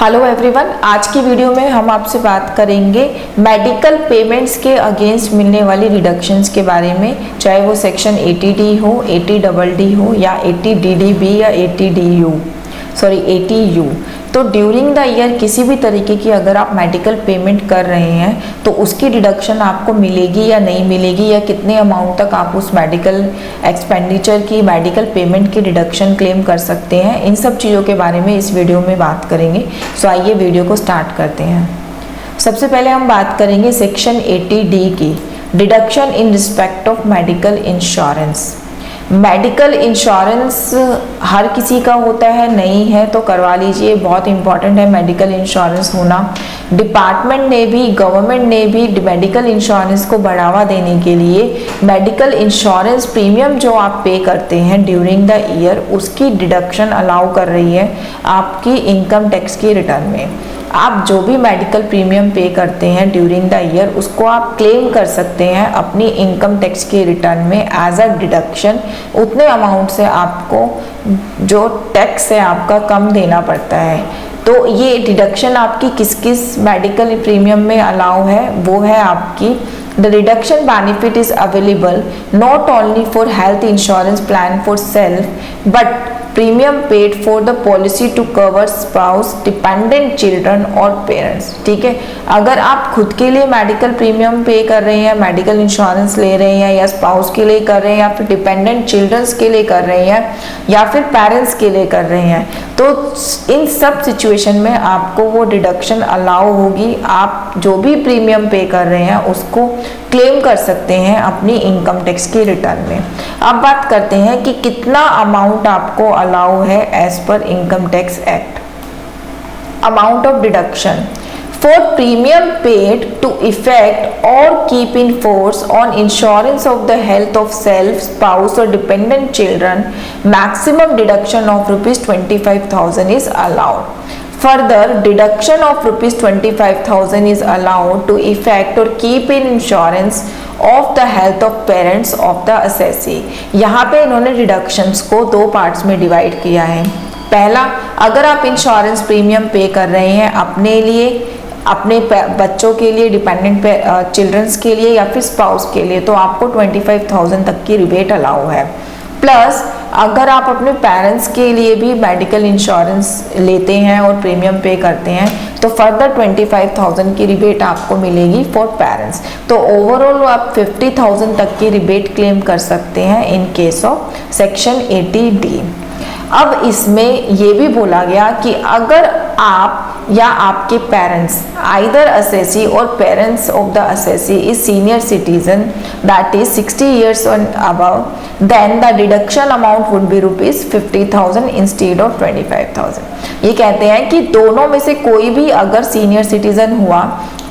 Hello everyone, आज की video में हम आपसे बात करेंगे मेडिकल पेमेंट्स के अगेंस्ट मिलने वाली रिडक्शंस के बारे में, चाहे वो सेक्शन 80D हो, 80DD हो या 80DDB या 80U। तो ड्यूरिंग द ईयर किसी भी तरीके की अगर आप मेडिकल पेमेंट कर रहे हैं तो उसकी डिडक्शन आपको मिलेगी या नहीं मिलेगी, या कितने अमाउंट तक आप उस मेडिकल एक्सपेंडिचर की मेडिकल पेमेंट की डिडक्शन क्लेम कर सकते हैं, इन सब चीज़ों के बारे में इस वीडियो में बात करेंगे। सो आइए वीडियो को स्टार्ट करते हैं। सबसे पहले हम बात करेंगे सेक्शन 80D की, deduction in respect of medical insurance. Medical insurance हर किसी का होता है, नहीं है तो करवा लीजिए, बहुत इंपॉर्टेंट है मेडिकल इंश्योरेंस होना। डिपार्टमेंट ने भी, गवर्नमेंट ने भी मेडिकल इंश्योरेंस को बढ़ावा देने के लिए मेडिकल इंश्योरेंस प्रीमियम जो आप पे करते हैं ड्यूरिंग द ईयर, उसकी डिडक्शन अलाउ कर रही है आपकी इनकम टैक्स की रिटर्न में। आप जो भी मेडिकल प्रीमियम पे करते हैं ड्यूरिंग द ईयर, उसको आप क्लेम कर सकते हैं अपनी इनकम टैक्स के रिटर्न में एज अ डिडक्शन। उतने अमाउंट से आपको जो टैक्स है आपका कम देना पड़ता है। तो ये डिडक्शन आपकी किस किस मेडिकल प्रीमियम में अलाउ है, वो है आपकी The reduction benefit is available not only for health insurance plan for self, but premium paid for the policy to cover spouse, dependent children और parents। ठीक है, अगर आप खुद के लिए मेडिकल प्रीमियम पे कर रहे हैं, मेडिकल इंश्योरेंस ले रहे हैं, या स्पाउस के लिए कर रहे हैं, या फिर डिपेंडेंट चिल्ड्रंस के लिए कर रहे हैं, या फिर पेरेंट्स के लिए कर रहे हैं, तो इन सब सिचुएशन में आपको वो डिडक्शन अलाउ होगी। आप जो भी प्रीमियम पे कर रहे हैं उसको क्लेम कर सकते हैं अपनी इनकम टैक्स की रिटर्न में। अब बात करते हैं कि कितना अमाउंट आपको अलाउ है as per income tax act. Amount of deduction for premium paid to effect or keep in force on insurance of the health of self, spouse or dependent children, maximum deduction of ₹25,000 is allowed. Further, deduction of ₹25,000 is allowed to effect or keep in insurance of the health of parents of the assessee। यहाँ पे इन्होंने deductions को दो parts में divide किया है। पहला, अगर आप इंश्योरेंस प्रीमियम पे कर रहे हैं अपने लिए, अपने बच्चों के लिए, डिपेंडेंट चिल्ड्रंस के लिए या फिर स्पाउस के लिए, तो आपको 25,000 तक की रिबेट अलाउ है। प्लस अगर आप अपने पेरेंट्स के लिए भी मेडिकल इंश्योरेंस लेते हैं और प्रीमियम पे करते हैं तो फर्दर 25,000 की रिबेट आपको मिलेगी फॉर पेरेंट्स। तो ओवरऑल आप 50,000 तक की रिबेट क्लेम कर सकते हैं इन केस ऑफ सेक्शन 80D। अब इसमें ये भी बोला गया कि अगर आप या आपके पेरेंट्स, आइदर असेसी और parents of the assessee is senior citizen that is 60 years and above, then the deduction amount would be ₹50,000 instead of 25,000। ये कहते हैं कि दोनों में से कोई भी अगर सीनियर सिटीजन हुआ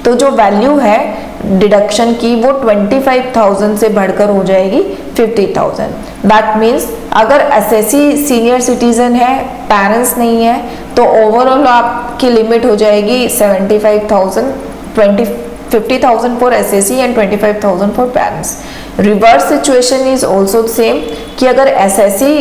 तो जो वैल्यू है डिडक्शन की वो 25,000 से बढ़कर हो जाएगी 50,000। दैट मीन्स अगर एसएससी सीनियर सिटीजन है, पेरेंट्स नहीं है, तो ओवरऑल आपकी लिमिट हो जाएगी 75,000, 50,000 for SSC and 25,000 for parents. Reverse situation is also same कि अगर एसएससी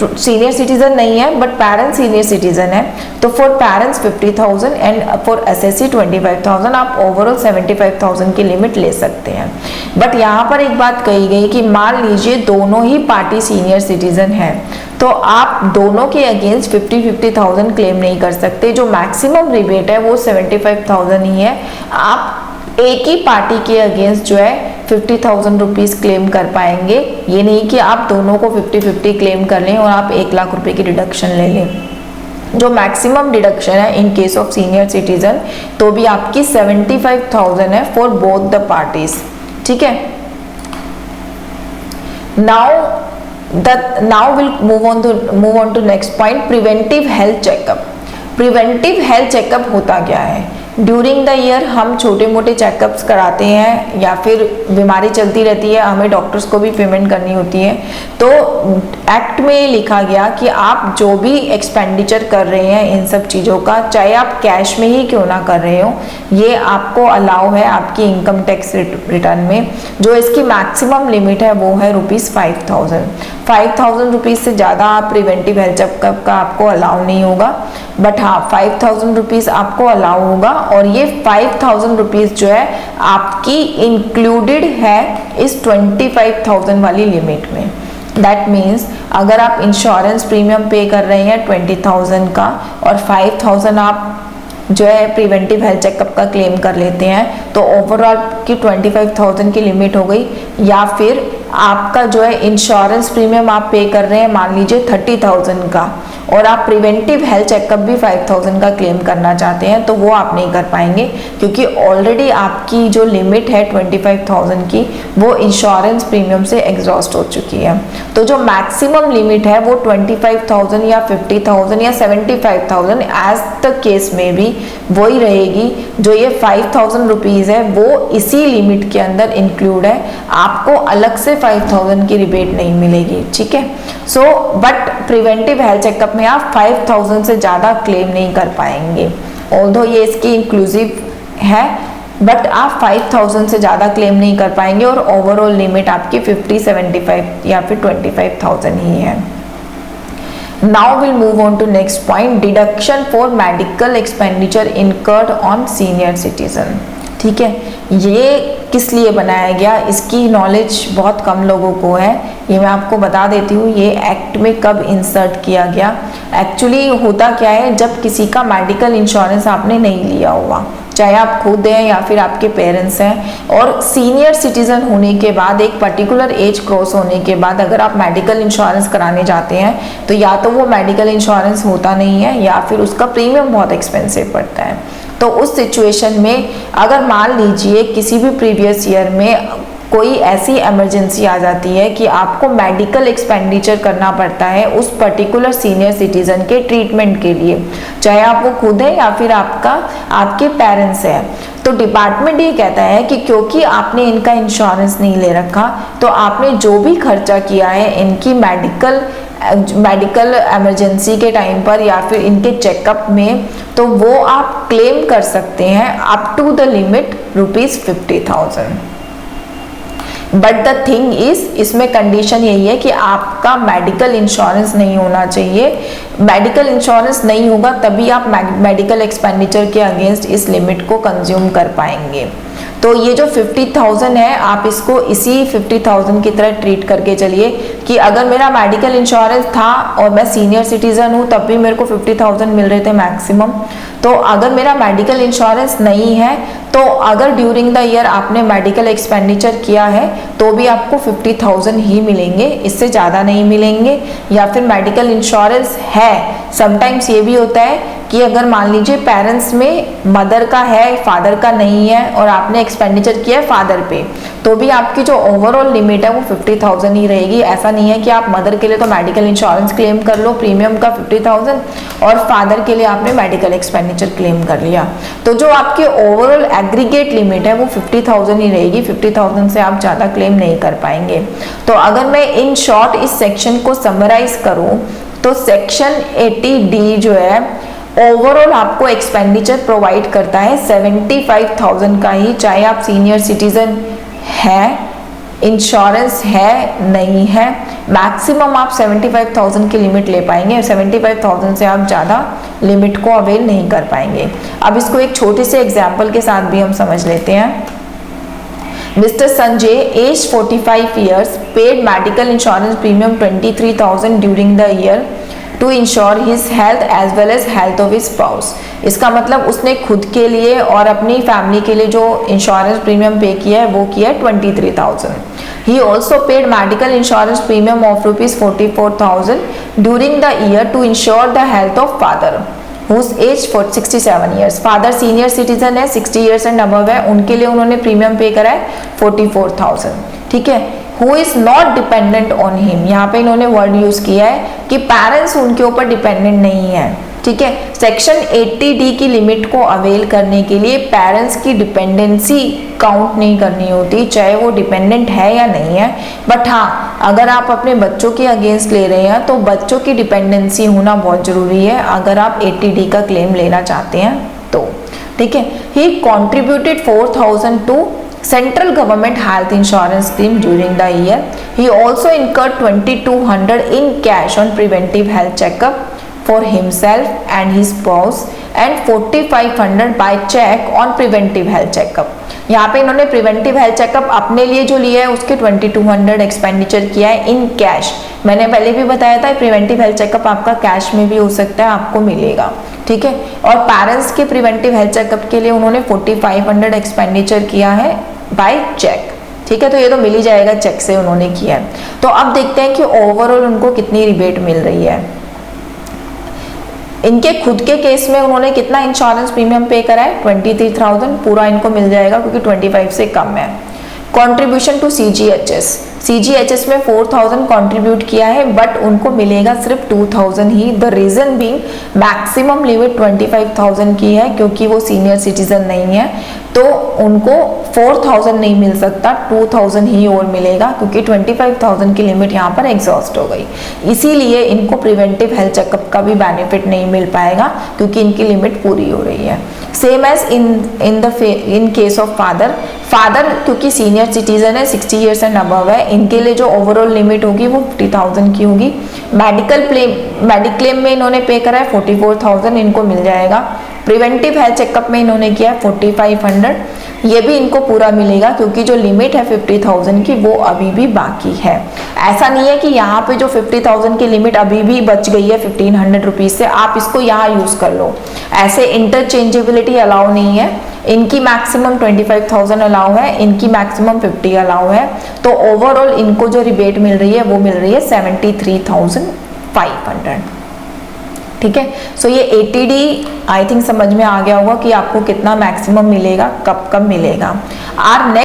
सीनियर सिटीजन नहीं है बट पेरेंट्स सीनियर सिटीजन है तो for parents 50,000 and for SSC 25,000, आप ओवरऑल 75,000 की लिमिट ले सकते हैं। बट यहाँ पर एक बात कही गई कि मान लीजिए दोनों ही पार्टी सीनियर सिटीजन है तो आप दोनों के अगेंस्ट 50,000 क्लेम नहीं कर सकते। जो मैक्सिमम रिबेट है वो 75,000 ही है। आप एक ही पार्टी के अगेंस्ट जो है 50,000 रुपीज क्लेम कर पाएंगे। ये नहीं कि आप दोनों को 50-50 क्लेम कर लें और आप 1 लाख रुपए की डिडक्शन ले लें। जो मैक्सिमम डिडक्शन है इन केस ऑफ सीनियर सिटीजन तो भी आपकी 75,000 है फॉर बोथ द पार्टीज। ठीक है, now will move on to next point, preventive health checkup. Preventive health checkup होता क्या है? ड्यूरिंग द ईयर हम छोटे मोटे चेकअप्स कराते हैं या फिर बीमारी चलती रहती है, हमें डॉक्टर्स को भी पेमेंट करनी होती है, तो एक्ट में लिखा गया कि आप जो भी एक्सपेंडिचर कर रहे हैं इन सब चीज़ों का, चाहे आप कैश में ही क्यों ना कर रहे हो, ये आपको अलाउ है आपकी इनकम टैक्स रिटर्न में। जो इसकी मैक्सिमम लिमिट है वो है ₹5000। 5000 रुपीज़ से ज़्यादा आप प्रिवेंटिव हेल्थ चेकअप का आपको अलाउ नहीं होगा, बट हाँ 5000 रुपीज़ आपको अलाउ होगा। और ये 5000 रुपीज़ जो है आपकी इंक्लूडेड है इस 25,000 वाली लिमिट में। दैट मीन्स अगर आप इंश्योरेंस प्रीमियम पे कर रहे हैं 20,000 का और 5,000 आप जो है प्रिवेंटिव हेल्थ चेकअप का क्लेम कर लेते हैं, तो ओवरऑल की 25,000 की लिमिट हो गई। या फिर आपका जो है इंश्योरेंस प्रीमियम आप पे कर रहे हैं मान लीजिए 30,000 का, और आप प्रिवेंटिव हेल्थ चेकअप भी 5,000 का क्लेम करना चाहते हैं, तो वो आप नहीं कर पाएंगे क्योंकि ऑलरेडी आपकी जो लिमिट है 25,000 की वो इंश्योरेंस प्रीमियम से एग्जॉस्ट हो चुकी है। तो जो मैक्सिमम लिमिट है वो 25,000 या 50,000 या 75,000 एज द केस में भी वही रहेगी। जो ये 5,000 रुपीज़ है वो इसी लिमिट के अंदर इंक्लूड है, आपको अलग से 5,000 की रिबेट नहीं मिलेगी, ठीक है। So but preventive health checkup में आप 5,000 से ज़्यादा क्लेम नहीं कर पाएंगे, ऑल्दो ये इसकी इंक्लूसिव है, बट आप 5,000 से ज़्यादा क्लेम नहीं कर पाएंगे और ओवरऑल लिमिट आपकी 50, 75 या फिर 25,000 ही है। Now will move on to next point, deduction for medical expenditure incurred on senior citizen. ठीक है, ये किस लिए बनाया गया, इसकी नॉलेज बहुत कम लोगों को है, ये मैं आपको बता देती हूँ। ये एक्ट में कब इंसर्ट किया गया, एक्चुअली होता क्या है, जब किसी का मेडिकल इंश्योरेंस आपने नहीं लिया हुआ, चाहे आप खुद हैं या फिर आपके पेरेंट्स हैं, और सीनियर सिटीजन होने के बाद एक पर्टिकुलर एज क्रॉस होने के बाद अगर आप मेडिकल इंश्योरेंस कराने जाते हैं तो या तो वो मेडिकल इंश्योरेंस होता नहीं है या फिर उसका प्रीमियम बहुत एक्सपेंसिव पड़ता है। तो उस सिचुएशन में अगर मान लीजिए किसी भी प्रीवियस ईयर में कोई ऐसी इमरजेंसी आ जाती है कि आपको मेडिकल एक्सपेंडिचर करना पड़ता है उस पर्टिकुलर सीनियर सिटीजन के ट्रीटमेंट के लिए, चाहे आप वो खुद है या फिर आपके पेरेंट्स हैं, तो डिपार्टमेंट ये कहता है कि क्योंकि आपने इनका इंश्योरेंस नहीं ले रखा तो आपने जो भी खर्चा किया है इनकी मेडिकल इमरजेंसी के टाइम पर या फिर इनके चेकअप में, तो वो आप क्लेम कर सकते हैं up to the limit ₹50,000। But the thing is, इसमें कंडीशन यही है कि आपका मेडिकल इंश्योरेंस नहीं होना चाहिए। मेडिकल इंश्योरेंस नहीं होगा तभी आप मेडिकल एक्सपेंडिचर के अगेंस्ट इस लिमिट को कंज्यूम कर पाएंगे। तो ये जो 50,000 है आप इसको इसी 50,000 की तरह ट्रीट करके चलिए कि अगर मेरा मेडिकल इंश्योरेंस था और मैं सीनियर सिटीजन हूँ तब भी मेरे को 50,000 मिल रहे थे मैक्सिमम, तो अगर मेरा मेडिकल इंश्योरेंस नहीं है तो अगर ड्यूरिंग द ईयर आपने मेडिकल एक्सपेंडिचर किया है तो भी आपको 50,000 ही मिलेंगे, इससे ज़्यादा नहीं मिलेंगे। या फिर मेडिकल इंश्योरेंस है, समटाइम्स ये भी होता है कि अगर मान लीजिए पेरेंट्स में मदर का है फादर का नहीं है और आपने एक्सपेंडिचर किया है फादर पे, तो भी आपकी जो ओवरऑल लिमिट है वो 50,000 ही रहेगी। ऐसा नहीं है कि आप मदर के लिए तो मेडिकल इंश्योरेंस क्लेम कर लो प्रीमियम का 50,000 और फादर के लिए आपने मेडिकल एक्सपेंडिचर क्लेम कर लिया, तो जो आपकी ओवरऑल एग्रीगेट लिमिट है वो 50,000 ही रहेगी, 50,000 से आप ज़्यादा क्लेम नहीं कर पाएंगे। तो अगर मैं इन शॉर्ट इस सेक्शन को समराइज करूँ तो सेक्शन 80D जो है ओवरऑल आपको एक्सपेंडिचर प्रोवाइड करता है 75,000 का ही, चाहे आप सीनियर सिटीजन है, इंश्योरेंस है नहीं है, मैक्सिमम आप 75,000 की लिमिट ले पाएंगे, 75,000 से आप ज़्यादा लिमिट को अवेल नहीं कर पाएंगे। अब इसको एक छोटे से एग्जाम्पल के साथ भी हम समझ लेते हैं। Mr. Sanjay, aged 45 years, paid medical insurance premium 23,000 during the year to ensure his health as well as health of his spouse। इसका मतलब उसने खुद के लिए और अपनी फैमिली के लिए जो इंश्योरेंस प्रीमियम पे किया है वो किया है 23,000। He also paid medical insurance premium of ₹44,000 during the year to ensure the health of father whose age for 67 years। Father senior citizen है, 60 ईयर्स एंड अबव है, उनके लिए उन्होंने प्रीमियम पे करा है 44,000। ठीक है, who is not dependent on him, यहाँ पे इन्होंने वर्ड यूज किया है कि पेरेंट्स उनके ऊपर डिपेंडेंट नहीं है। ठीक है। सेक्शन 80D की लिमिट को अवेल करने के लिए पेरेंट्स की डिपेंडेंसी काउंट नहीं करनी होती, चाहे वो डिपेंडेंट है या नहीं है। बट हाँ, अगर आप अपने बच्चों के अगेंस्ट ले रहे हैं तो बच्चों की डिपेंडेंसी होना बहुत जरूरी है अगर आप 80D का क्लेम लेना चाहते हैं तो, ठीक है। He contributed 4,000 to Central Government Health Insurance Scheme during the year. He also incurred 2,200 in cash on preventive health checkup for himself and his spouse and 4,500 by check on preventive health checkup. यहाँ पे इन्होंने preventive health checkup अपने लिए जो लिया है उसके 2,200 expenditure किया है इन कैश। मैंने पहले भी बताया था प्रिवेंटिव हेल्थ चेकअप आपका कैश में भी हो सकता है, आपको मिलेगा, ठीक है। और पेरेंट्स के प्रिवेंटिव हेल्थ चेकअप के लिए उन्होंने 4,500 एक्सपेंडिचर किया है बाय चेक, ठीक है। तो ये तो मिल ही जाएगा, चेक से उन्होंने किया है। तो अब देखते हैं कि ओवरऑल उनको कितनी रिबेट मिल रही है। इनके खुद के केस में उन्होंने कितना इंश्योरेंस प्रीमियम पे करा है, 23,000 पूरा इनको मिल जाएगा क्योंकि 25 से कम है। कंट्रीब्यूशन टू सीजीएचएस में 4,000 कंट्रीब्यूट किया है बट उनको मिलेगा सिर्फ 2,000 ही। The reason being maximum limit 25,000 की है क्योंकि वो सीनियर सिटीजन नहीं है, तो उनको 4,000 नहीं मिल सकता, 2,000 ही और मिलेगा क्योंकि 25,000 की लिमिट यहाँ पर एग्जॉस्ट हो गई। इसीलिए इनको प्रिवेंटिव हेल्थ चेकअप का भी बेनिफिट नहीं मिल पाएगा क्योंकि इनकी लिमिट पूरी हो रही है। Same as in case of father क्योंकि सीनियर सिटीजन है, 60 ईयर्स एंड अबव है, इनके लिए जो ओवरऑल लिमिट होगी वो 50,000 की होगी। मेडिक्लेम में इन्होंने पे करा है 44,000, इनको मिल जाएगा। प्रिवेंटिव हेल्थ चेकअप में इन्होंने किया है 4,500, ये भी इनको पूरा मिलेगा क्योंकि जो लिमिट है 50,000 की वो अभी भी बाकी है। ऐसा नहीं है कि यहाँ पे जो 50,000 की लिमिट अभी भी बच गई है 1,500 रुपीज से, आप इसको यहाँ यूज कर लो, ऐसे इंटरचेंजेबिलिटी अलाउ नहीं है। इनकी मैक्सिमम 25,000 अलाउ है, इनकी मैक्सिमम 50 अलाउ है। तो ओवरऑल इनको जो रिबेट मिल रही है वो मिल रही है 73,500, ठीक है। सो ये 80D आई थिंक समझ में आ गया होगा कि आपको कितना मैक्सिमम मिलेगा, कब कब मिलेगा। आर